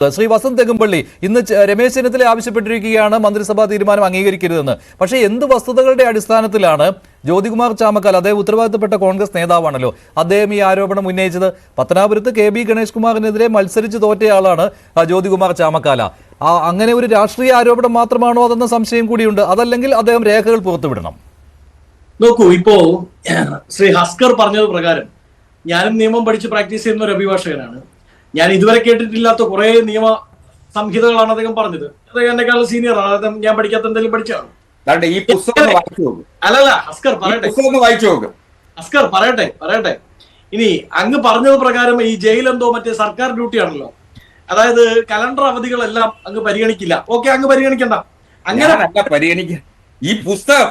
ശ്രീ വസന്ത് തെങ്ങുംപള്ളി ഇന്ന് രമേശ് ചെന്നിത്തല ആവശ്യപ്പെട്ടിരിക്കുകയാണ് മന്ത്രിസഭാ തീരുമാനം അംഗീകരിക്കരുതെന്ന്. പക്ഷേ എന്ത് വസ്തുതകളുടെ അടിസ്ഥാനത്തിലാണ് ജ്യോതികുമാർ ചാമക്കാല, അദ്ദേഹം ഉത്തരവാദിത്തപ്പെട്ട കോൺഗ്രസ് നേതാവാണല്ലോ, അദ്ദേഹം ഈ ആരോപണം ഉന്നയിച്ചത്? പത്തനാപുരത്ത് KB ഗണേഷ് കുമാറിനെതിരെ മത്സരിച്ച് തോറ്റയാളാണ് ജ്യോതികുമാർ ചാമക്കാല. അങ്ങനെ ഒരു രാഷ്ട്രീയ ആരോപണം മാത്രമാണോ അതെന്ന സംശയം കൂടിയുണ്ട്. അതല്ലെങ്കിൽ അദ്ദേഹം രേഖകൾ പുറത്തുവിടണം. നോക്കൂ, ഇപ്പോ ശ്രീ ഹസ്കർ പറഞ്ഞത് പ്രകാരം ഞാനും നിയമം പഠിച്ച് പ്രാക്ടീസ് ചെയ്യുന്ന ഒരു അഭിഭാഷകനാണ്. ഞാൻ ഇതുവരെ കേട്ടിട്ടില്ലാത്ത കുറെ നിയമ സംഹിതകളാണ് അദ്ദേഹം പറഞ്ഞത്. അദ്ദേഹം എന്നെക്കാളും സീനിയർ ആണ്. അദ്ദേഹം ഞാൻ പഠിക്കാത്ത എന്തെങ്കിലും പഠിച്ചാണ്. അല്ലല്ല, ഹസ്കർ പറയട്ടെ. ഇനി അങ്ങ് പറഞ്ഞത് പ്രകാരം ഈ ജയിൽ എന്തോ മറ്റേ സർക്കാർ ഡ്യൂട്ടിയാണല്ലോ, അതായത് കലണ്ടർ അവധികളെല്ലാം അങ്ങ് പരിഗണിക്കില്ല. ഓക്കെ, അങ്ങ് പരിഗണിക്കണ്ട. അങ്ങനെ ഈ പുസ്തകം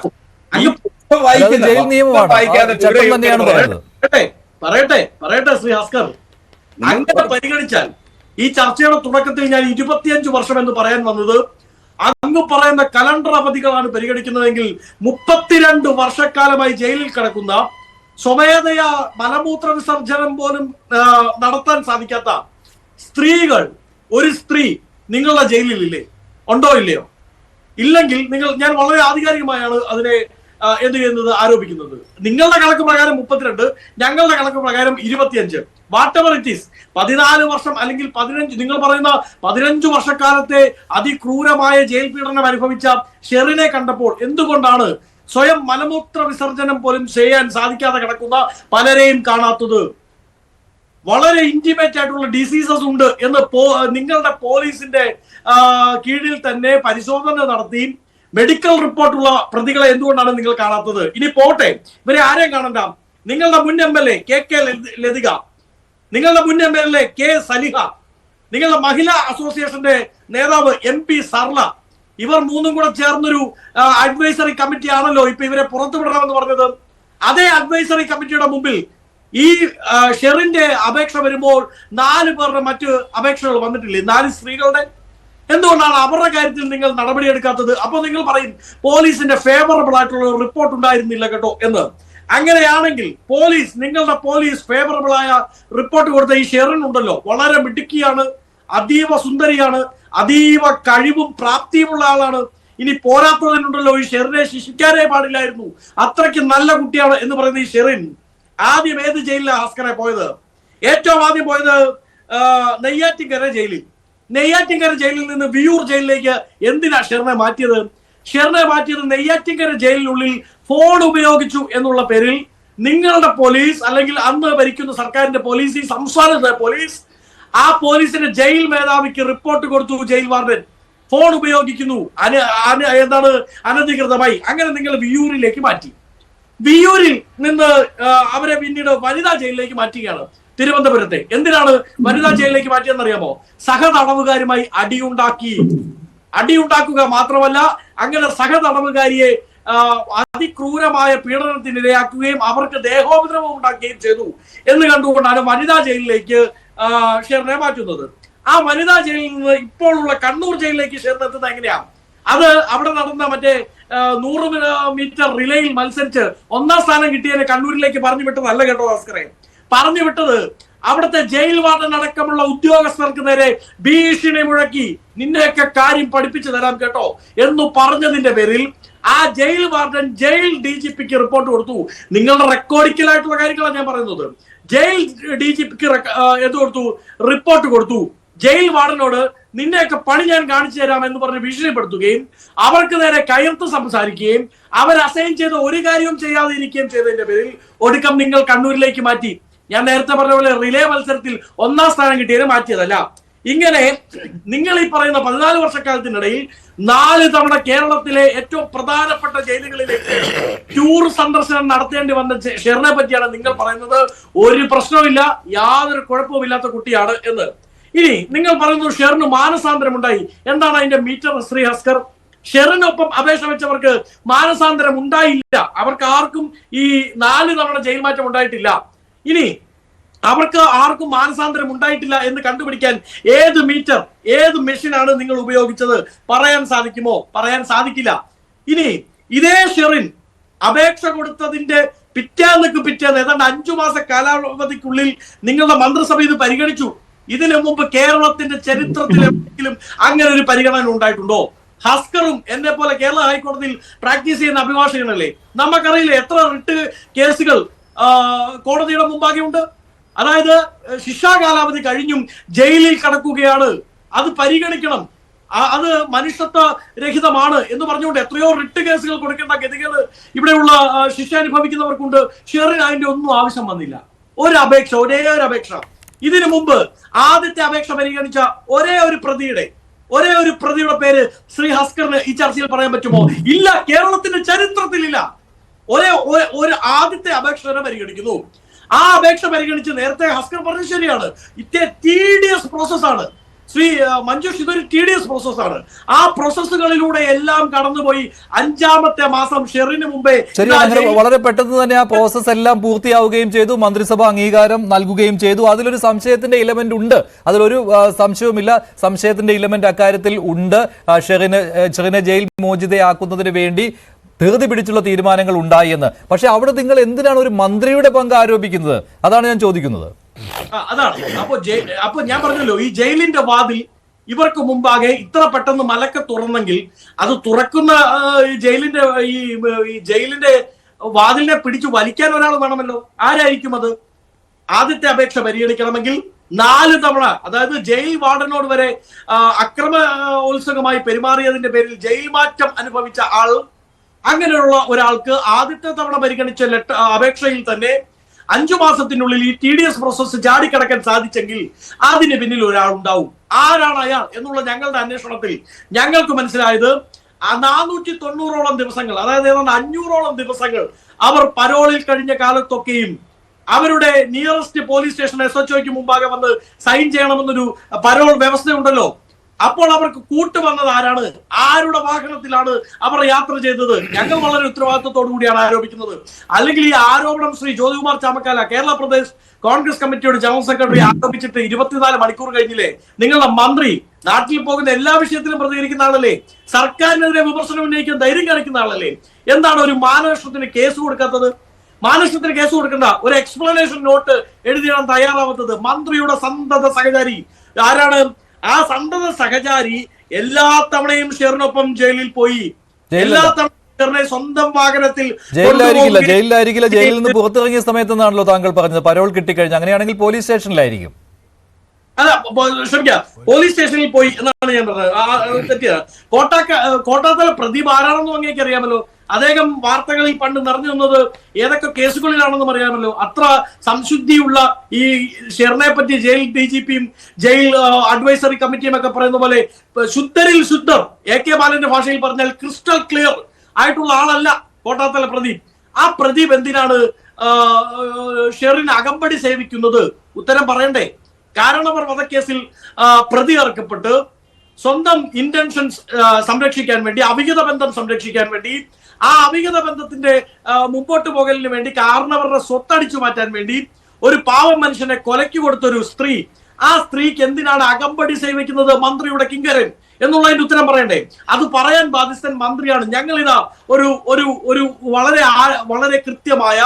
പറയട്ടെ ശ്രീ ഹസ്കർ, അങ്ങനെ പരിഗണിച്ചാൽ ഈ ചർച്ചയുടെ തുടക്കത്തിൽ ഞാൻ 25 വർഷം എന്ന് പറയാൻ വന്നത് അങ്ങ് പറയുന്ന കലണ്ടർ അവധികളാണ് പരിഗണിക്കുന്നതെങ്കിൽ 32 വർഷക്കാലമായി ജയിലിൽ കിടക്കുന്ന, സ്വമേധയാ മലമൂത്ര വിസർജനം പോലും നടത്താൻ സാധിക്കാത്ത സ്ത്രീകൾ, ഒരു സ്ത്രീ നിങ്ങളുടെ ജയിലിലില്ലേ? ഉണ്ടോ ഇല്ലയോ? ഇല്ലെങ്കിൽ ഞാൻ വളരെ ആധികാരികമായാണ് അതിനെ എന്ത് ചെയ്യുന്നത്, ആരോപിക്കുന്നത്. നിങ്ങളുടെ കണക്ക് പ്രകാരം 32, ഞങ്ങളുടെ കണക്ക് പ്രകാരം 25. വാട്ട് എവർ ഇറ്റ് ഈസ്, 14 വർഷം അല്ലെങ്കിൽ 15, നിങ്ങൾ പറയുന്ന 15 വർഷക്കാലത്തെ അതിക്രൂരമായ ജയിൽ പീഡനം അനുഭവിച്ച ഷെറിനെ കണ്ടപ്പോൾ എന്തുകൊണ്ടാണ് സ്വയം മലമൂത്ര വിസർജനം പോലും ചെയ്യാൻ സാധിക്കാതെ കിടക്കുന്ന പലരെയും കാണാത്തത്? വളരെ ഇന്റിമേറ്റ് ആയിട്ടുള്ള ഡിസീസസ് ഉണ്ട് എന്ന് നിങ്ങളുടെ പോലീസിന്റെ കീഴിൽ തന്നെ പരിശോധന നടത്തി മെഡിക്കൽ റിപ്പോർട്ടുള്ള പ്രതികളെ എന്തുകൊണ്ടാണ് നിങ്ങൾ കാണാത്തത്? ഇനി പോട്ടെ, ഇവരെ ആരെയും കാണണ്ട. നിങ്ങളുടെ മുൻ MLA KK ലതിക, നിങ്ങളുടെ മുൻ MLA K സലിഹ, നിങ്ങളുടെ മഹിളാ അസോസിയേഷന്റെ നേതാവ് MP സർല, ഇവർ മൂന്നും കൂടെ ചേർന്നൊരു അഡ്വൈസറി കമ്മിറ്റി ആണല്ലോ ഇപ്പൊ ഇവരെ പുറത്തുവിടണമെന്ന് പറഞ്ഞത്. അതേ അഡ്വൈസറി കമ്മിറ്റിയുടെ മുമ്പിൽ ഈ ഷെറിന്റെ അപേക്ഷ വരുമ്പോൾ 4 പേരുടെ മറ്റ് അപേക്ഷകൾ വന്നിട്ടില്ലേ? 4 സ്ത്രീകളുടെ. എന്തുകൊണ്ടാണ് അവരുടെ കാര്യത്തിൽ നിങ്ങൾ നടപടിയെടുക്കാത്തത്? അപ്പൊ നിങ്ങൾ പറയും പോലീസിന്റെ ഫേവറബിൾ ആയിട്ടുള്ള റിപ്പോർട്ട് ഉണ്ടായിരുന്നില്ല കേട്ടോ എന്ന്. അങ്ങനെയാണെങ്കിൽ നിങ്ങളുടെ പോലീസ് ഫേവറബിൾ ആയ റിപ്പോർട്ട് കൊടുത്ത ഈ ഷെറിൻ ഉണ്ടല്ലോ, വളരെ മിടുക്കിയാണ്, അതീവ സുന്ദരിയാണ്, അതീവ കഴിവും പ്രാപ്തിയുമുള്ള ആളാണ്. ഇനി പോരാത്തതിനുണ്ടല്ലോ, ഈ ഷെറിനെ ശിക്ഷിക്കാനേ പാടില്ലായിരുന്നു, അത്രയ്ക്ക് നല്ല കുട്ടിയാണ് എന്ന് പറയുന്ന ഈ ഷെറിൻ ആദ്യം ഏത് ജയിലിലാണ് ഹസ്കറെ പോയത്? ഏറ്റവും ആദ്യം പോയത് നെയ്യാറ്റിൻകര ജയിലിൽ. നെയ്യാറ്റിൻകര ജയിലിൽ നിന്ന് വിയൂർ ജയിലിലേക്ക് എന്തിനാ ഷെറിനെ മാറ്റിയത്? ഷെറിനെ മാറ്റിയത് നെയ്യാറ്റിൻകര ജയിലിനുള്ളിൽ ഫോൺ ഉപയോഗിച്ചു എന്നുള്ള പേരിൽ നിങ്ങളുടെ പോലീസ്, അല്ലെങ്കിൽ അന്ന് ഭരിക്കുന്ന സർക്കാരിന്റെ പോലീസ്, ഈ സംസ്ഥാനത്തെ പോലീസ്, ആ പോലീസിന്റെ ജയിൽ മേധാവിക്ക് റിപ്പോർട്ട് കൊടുത്തു. ജയിൽ വാർഡൻ ഫോൺ ഉപയോഗിക്കുന്നു അനധികൃതമായി. അങ്ങനെ നിങ്ങൾ വിയൂരിലേക്ക് മാറ്റി. വിയൂരിൽ നിന്ന് അവരെ പിന്നീട് വനിതാ ജയിലിലേക്ക് മാറ്റുകയാണ്, തിരുവനന്തപുരത്തെ. എന്തിനാണ് വനിതാ ജയിലിലേക്ക് മാറ്റിയെന്നറിയാമോ? സഹതടവുകാരുമായി അടിയുണ്ടാക്കുക മാത്രമല്ല, അങ്ങനെ സഹതടവുകാരിയെ അതിക്രൂരമായ പീഡനത്തിനിരയാക്കുകയും അവർക്ക് ദേഹോപദ്രവം ഉണ്ടാക്കുകയും ചെയ്തു എന്ന് കണ്ടുകൊണ്ടാണ് വനിതാ ജയിലിലേക്ക് ഷെറിനെ മാറ്റുന്നത്. ആ വനിതാ ജയിലിൽ നിന്ന് ഇപ്പോഴുള്ള കണ്ണൂർ ജയിലിലേക്ക് ഷെറിൻ എത്തുന്നത് എങ്ങനെയാണ്? അത് അവിടെ നടന്ന മറ്റേ 100 മീറ്റർ റിലേയിൽ മത്സരിച്ച് 1ാം സ്ഥാനം കിട്ടിയതിനെ കണ്ണൂരിലേക്ക് പറഞ്ഞു വിട്ടതല്ല കേട്ടോ ഭാസ്കറെ. പറഞ്ഞു വിട്ടത് അവിടുത്തെ ജയിൽ വാർഡൻ അടക്കമുള്ള ഉദ്യോഗസ്ഥർക്ക് നേരെ ഭീഷണി മുഴക്കി, നിന്നെയൊക്കെ കാര്യം പഠിപ്പിച്ചു തരാം കേട്ടോ എന്ന് പറഞ്ഞതിന്റെ പേരിൽ ആ ജയിൽ വാർഡൻ ജയിൽ DGPക്ക് റിപ്പോർട്ട് കൊടുത്തു. നിങ്ങളുടെ റെക്കോർഡിക്കലായിട്ടുള്ള കാര്യങ്ങളാണ് ഞാൻ പറയുന്നത്. ജയിൽ DGPക്ക് എന്ത് കൊടുത്തു? റിപ്പോർട്ട് കൊടുത്തു. ജയിൽ വാർഡനോട് നിന്നെയൊക്കെ പണി ഞാൻ കാണിച്ചു തരാം എന്ന് പറഞ്ഞ് ഭീഷണിപ്പെടുത്തുകയും അവർക്ക് നേരെ കയർത്ത് സംസാരിക്കുകയും അവർ അസൈൻ ചെയ്ത ഒരു കാര്യവും ചെയ്യാതെ ഇരിക്കുകയും ചെയ്തതിന്റെ പേരിൽ ഒടുക്കം നിങ്ങൾ കണ്ണൂരിലേക്ക് മാറ്റി. ഞാൻ നേരത്തെ പറഞ്ഞ പോലെ റിലേ മത്സരത്തിൽ 1ാം സ്ഥാനം കിട്ടിയതിനെ മാറ്റിയതല്ല. ഇങ്ങനെ നിങ്ങൾ ഈ പറയുന്ന 14 വർഷക്കാലത്തിനിടയിൽ 4 തവണ കേരളത്തിലെ ഏറ്റവും പ്രധാനപ്പെട്ട ജയിലുകളിലേക്ക് ടൂർ സന്ദർശനം നടത്തേണ്ടി വന്ന ഷെറിനെ പറ്റിയാണ് നിങ്ങൾ പറയുന്നത്. ഒരു പ്രശ്നവുമില്ല, യാതൊരു കുഴപ്പവുമില്ലാത്ത കുട്ടിയാണ് എന്ന്. ഇനി നിങ്ങൾ പറയുന്നു ഷെറിന് മാനസാന്തരം ഉണ്ടായി. എന്താണ് അതിന്റെ മീറ്റർ ശ്രീ ഹസ്കർ? ഷെറിനൊപ്പം അപേക്ഷ വെച്ചവർക്ക് മാനസാന്തരം ഉണ്ടായില്ല. അവർക്ക് ആർക്കും ഈ 4 തവണ ജയിൽ മാറ്റം ഉണ്ടായിട്ടില്ല. ഇനി അവർക്ക് ആർക്കും മാനസാന്തരം ഉണ്ടായിട്ടില്ല എന്ന് കണ്ടുപിടിക്കാൻ ഏത് മീറ്റർ, ഏത് മെഷീനാണ് നിങ്ങൾ ഉപയോഗിച്ചത്? പറയാൻ സാധിക്കുമോ? പറയാൻ സാധിക്കില്ല. ഇനി ഇതേ ഷെറിൻ അപേക്ഷ കൊടുത്തതിന്റെ പിറ്റേന്ന് ഏതാണ്ട് 5 മാസ കാലാവധിക്കുള്ളിൽ നിങ്ങളുടെ മന്ത്രിസഭ ഇത് പരിഗണിച്ചു. ഇതിനു മുമ്പ് കേരളത്തിന്റെ ചരിത്രത്തിൽ എവിടെയെങ്കിലും അങ്ങനെ ഒരു പരിഗണന ഉണ്ടായിട്ടുണ്ടോ? ഹസ്കറും എന്നെ പോലെ കേരള ഹൈക്കോടതിയിൽ പ്രാക്ടീസ് ചെയ്യുന്ന അഭിഭാഷകനല്ലേ, നമുക്കറിയില്ല എത്ര റിട്ട് കേസുകൾ കോടതിയുടെ മുമ്പാകെ ഉണ്ട്. അതായത് ശിക്ഷാ കാലാവധി കഴിഞ്ഞും ജയിലിൽ കടക്കുകയാണ്, അത് പരിഗണിക്കണം, അത് മനുഷ്യത്വ രഹിതമാണ് എന്ന് പറഞ്ഞുകൊണ്ട് എത്രയോ റിട്ട് കേസുകൾ കൊടുക്കേണ്ട ഗതികേട് ഇവിടെയുള്ള ശിക്ഷ അനുഭവിക്കുന്നവർക്കുണ്ട്. ഷെറിന് അതിന്റെ ഒന്നും ആവശ്യം വന്നില്ല. ഒരേ ഒരു അപേക്ഷ ഇതിനു മുമ്പ് ആദ്യത്തെ അപേക്ഷ പരിഗണിച്ച ഒരേ ഒരു പ്രതിയുടെ പേര് ശ്രീ ഹസ്കറിന് ഈ ചർച്ചയിൽ പറയാൻ പറ്റുമോ? ഇല്ല, കേരളത്തിന്റെ ചരിത്രത്തിലില്ല. ഒരു ആദ്യത്തെ അപേക്ഷ പരിഗണിക്കുന്നു. ആ അപേക്ഷ പരിഗണിച്ച് നേരത്തെ ഹസ്കർ പറഞ്ഞത് ശരിയാണ്, ടീഡിയസ് പ്രോസസ്സാണ് ശ്രീ മഞ്ജുഷ്, ഇതൊരു ടീഡിയസ് പ്രോസസ്സാണ്. ആ പ്രോസസ്സുകളിലൂടെ എല്ലാം കടന്നുപോയി 5ാമത്തെ മാസം ഷെറിന് മുമ്പേ വളരെ പെട്ടെന്ന് തന്നെ ആ പ്രോസസ് എല്ലാം പൂർത്തിയാവുകയും ചെയ്തു, മന്ത്രിസഭ അംഗീകാരം നൽകുകയും ചെയ്തു. അതിലൊരു സംശയത്തിന്റെ ഇലമെന്റ് ഉണ്ട്, അതിലൊരു സംശയവുമില്ല, സംശയത്തിന്റെ ഇലമെന്റ് അക്കാര്യത്തിൽ ഉണ്ട്. ഷെറിനെ ജയിൽ മോചിതയാക്കുന്നതിന് വേണ്ടി ധൃതി പിടിച്ചുള്ള തീരുമാനങ്ങൾ ഉണ്ടായി എന്ന്. പക്ഷെ അവിടെ നിങ്ങൾ എന്തിനാണ് ഒരു മന്ത്രിയുടെ പങ്ക് ആരോപിക്കുന്നത്? അതാണ് ഞാൻ ചോദിക്കുന്നത്. അതാണ് അപ്പൊ ഞാൻ പറഞ്ഞല്ലോ, ഈ ജയിലിന്റെ വാതിൽ ഇവർക്ക് മുമ്പാകെ ഇത്ര പെട്ടെന്ന് മലക്കെ തുറന്നെങ്കിൽ അത് തുറക്കുന്ന ഈ ജയിലിന്റെ വാതിലിനെ പിടിച്ചു വലിക്കാൻ ഒരാൾ വേണമല്ലോ. ആരായിരിക്കും അത്? ആദ്യത്തെ അപേക്ഷ പരിഗണിക്കണമെങ്കിൽ 4 തവണ, അതായത് ജയിൽ വാർഡനോട് വരെ അക്രമോത്സുകമായി പെരുമാറിയതിന്റെ പേരിൽ ജയിൽ മാറ്റം അനുഭവിച്ച ആൾ, അങ്ങനെയുള്ള ഒരാൾക്ക് ആദ്യത്തെ തവണ പരിഗണിച്ച അപേക്ഷയിൽ തന്നെ 5 മാസത്തിനുള്ളിൽ ഈ TDS പ്രോസസ്സ് ചാടിക്കടക്കാൻ സാധിച്ചെങ്കിൽ അതിന് പിന്നിൽ ഒരാൾ ഉണ്ടാവും. ആരാണ് അയാൾ എന്നുള്ള ഞങ്ങളുടെ അന്വേഷണത്തിൽ ഞങ്ങൾക്ക് മനസ്സിലായത്, 490ഓളം ദിവസങ്ങൾ, അതായത് ഏതാണ്ട് 500ഓളം ദിവസങ്ങൾ അവർ പരോളിൽ കഴിഞ്ഞ കാലത്തൊക്കെയും അവരുടെ നിയറസ്റ്റ് പോലീസ് സ്റ്റേഷൻ SHOയ്ക്ക് മുമ്പാകെ വന്ന് സൈൻ ചെയ്യണമെന്നൊരു പരോൾ വ്യവസ്ഥയുണ്ടല്ലോ. അപ്പോൾ അവർക്ക് കൂട്ടുവന്നത് ആരാണ്? ആരുടെ വാഹനത്തിലാണ് അവർ യാത്ര ചെയ്തത്? ഞങ്ങൾ വളരെ ഉത്തരവാദിത്വത്തോടു കൂടിയാണ് ആരോപിക്കുന്നത്. അല്ലെങ്കിൽ ഈ ആരോപണം ശ്രീ ജ്യോതികുമാർ ചാമക്കാല, കേരള പ്രദേശ് കോൺഗ്രസ് കമ്മിറ്റിയുടെ ജനറൽ സെക്രട്ടറി ആരോപിച്ചിട്ട് 24 മണിക്കൂർ കഴിഞ്ഞില്ലേ? നിങ്ങളുടെ മന്ത്രി നാട്ടിൽ പോകുന്ന എല്ലാ വിഷയത്തിലും പ്രതികരിക്കുന്ന ആളല്ലേ? സർക്കാരിനെതിരെ വിമർശനം ഉന്നയിക്കാൻ ധൈര്യം കാണിക്കുന്ന ആളല്ലേ? എന്താണ് ഒരു മാനനഷ്ടത്തിന് കേസ് കൊടുക്കാത്തത്? മാനനഷ്ടത്തിന് കേസ് കൊടുക്കേണ്ട ഒരു എക്സ്പ്ലനേഷൻ നോട്ട് എഴുതിയാൻ തയ്യാറാവാത്തത്? മന്ത്രിയുടെ സന്തത സഹചാരി ആരാണ്? ആ സന്തത സഹചാരി എല്ലാ തവണയും ഷെറിനൊപ്പം ജയിലിൽ പോയി, എല്ലാ തവണയും സ്വന്തം വാഹനത്തിൽ ജയിലിലായിരിക്കില്ല. ജയിലിൽ നിന്ന് പുറത്തിറങ്ങിയ സമയത്തെന്നാണല്ലോ താങ്കൾ പറഞ്ഞത്. പരോൾ കിട്ടിക്കഴിഞ്ഞു, അങ്ങനെയാണെങ്കിൽ പോലീസ് സ്റ്റേഷനിലായിരിക്കും. അല്ല, ക്ഷമിക്കാം, പോലീസ് സ്റ്റേഷനിൽ പോയി എന്നാണ് ഞാൻ പറഞ്ഞത്. തെറ്റിയത്. കോട്ടാത്തല പ്രദീപ് ആരാണെന്നും അങ്ങേക്ക് അറിയാമല്ലോ. അദ്ദേഹം വാർത്തകളിൽ പണ്ട് നിറഞ്ഞു നിന്നത് ഏതൊക്കെ കേസുകളിലാണെന്നും അറിയാമല്ലോ. അത്ര സംശുദ്ധിയുള്ള ഈ ഷെറിനെ പറ്റി ജയിൽ DGPയും ജയിൽ അഡ്വൈസറി കമ്മിറ്റിയും ഒക്കെ പറയുന്ന പോലെ ശുദ്ധരിൽ ശുദ്ധർ, AK ബാലന്റെ ഭാഷയിൽ പറഞ്ഞാൽ ക്രിസ്റ്റൽ ക്ലിയർ ആയിട്ടുള്ള ആളല്ല കോട്ടാത്തല പ്രദീപ്. ആ പ്രദീപ് എന്തിനാണ് ഷെറിന് അകമ്പടി സേവിക്കുന്നത്? ഉത്തരം പറയണ്ടേ? കാരണവർ വധക്കേസിൽ പ്രതി ചേർക്കപ്പെട്ട് സ്വന്തം ഇന്റൻഷൻസ് സംരക്ഷിക്കാൻ വേണ്ടി, അവിഹിത ബന്ധം സംരക്ഷിക്കാൻ വേണ്ടി, ആ അവിഹിത ബന്ധത്തിന്റെ മുമ്പോട്ട് പോകലിന് വേണ്ടി, കാരണവരുടെ സ്വത്തടിച്ചു മാറ്റാൻ വേണ്ടി ഒരു പാവം മനുഷ്യനെ കൊലയ്ക്ക് കൊടുത്തൊരു സ്ത്രീ, ആ സ്ത്രീക്ക് എന്തിനാണ് അകമ്പടി സേവിക്കുന്നത് മന്ത്രിയുടെ കിങ്കരൻ എന്നുള്ളതിന്റെ ഉത്തരം പറയണ്ടേ? അത് പറയാൻ ബാധ്യസ്ഥൻ മന്ത്രിയാണ്. ഞങ്ങൾ ഇതാ ഒരു വളരെ കൃത്യമായ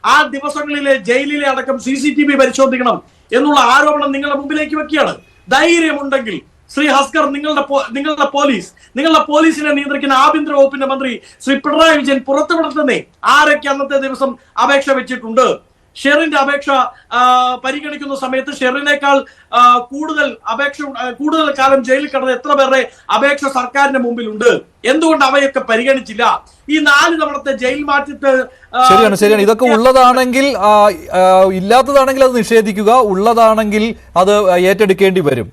ആ ദിവസങ്ങളിലെ ജയിലിലെ അടക്കം CCTV പരിശോധിക്കണം എന്നുള്ള ആരോപണം നിങ്ങളുടെ മുമ്പിലേക്ക് വെക്കുകയാണ്. ധൈര്യമുണ്ടെങ്കിൽ ശ്രീ ഹസ്കർ, നിങ്ങളുടെ പോലീസിനെ നിയന്ത്രിക്കുന്ന ആഭ്യന്തര വകുപ്പിന്റെ മന്ത്രി ശ്രീ പിണറായി വിജയൻ പുറത്തുവിടുന്നേ ആരൊക്കെ അന്നത്തെ ദിവസം അപേക്ഷ വെച്ചിട്ടുണ്ട്? ഷെറിന്റെ അപേക്ഷ പരിഗണിക്കുന്ന സമയത്ത് ഷെറിനേക്കാൾ കൂടുതൽ കാലം ജയിലിൽ കിടന്ന എത്ര പേരുടെ അപേക്ഷ സർക്കാരിന്റെ മുമ്പിലുണ്ട്? എന്തുകൊണ്ട് അവയൊക്കെ പരിഗണിച്ചില്ല? ഈ 4 തവണത്തെ ജയിൽ മാറ്റത്തെ ശരിയാണ്. ഇതൊക്കെ ഉള്ളതാണെങ്കിൽ, ഇല്ലാത്തതാണെങ്കിൽ അത് നിഷേധിക്കുക, ഉള്ളതാണെങ്കിൽ അത് ഏറ്റെടുക്കേണ്ടി വരും.